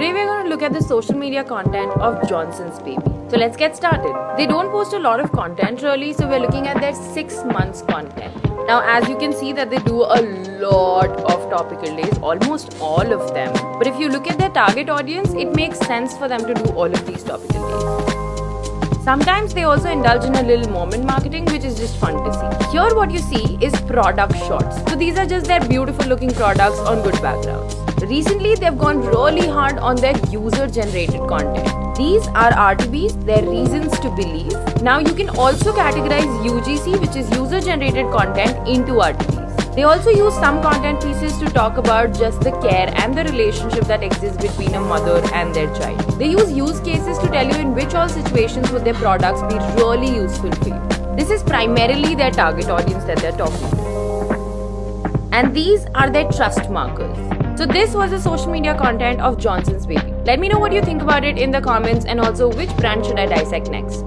Today we're going to look at the social media content of Johnson's Baby. So let's get started. They don't post a lot of content really, so we're looking at their 6 months content. Now as you can see that they do a lot of topical days, almost all of them. But if you look at their target audience, it makes sense for them to do all of these topical days. Sometimes they also indulge in a little moment marketing, which is just fun to see. Here what you see is product shots. So these are just their beautiful looking products on good backgrounds. Recently they've gone really hard on their user generated content. These are RTBs, their reasons to believe. Now you can also categorize UGC, which is user generated content, into RTBs. They also use some content pieces to talk about just the care and the relationship that exists between a mother and their child. They use cases to tell you in which all situations would their products be really useful for you. This is primarily their target audience that they're talking to. And these are their trust markers. So this was the social media content of Johnson's Baby. Let me know what you think about it in the comments, and also which brand should I dissect next.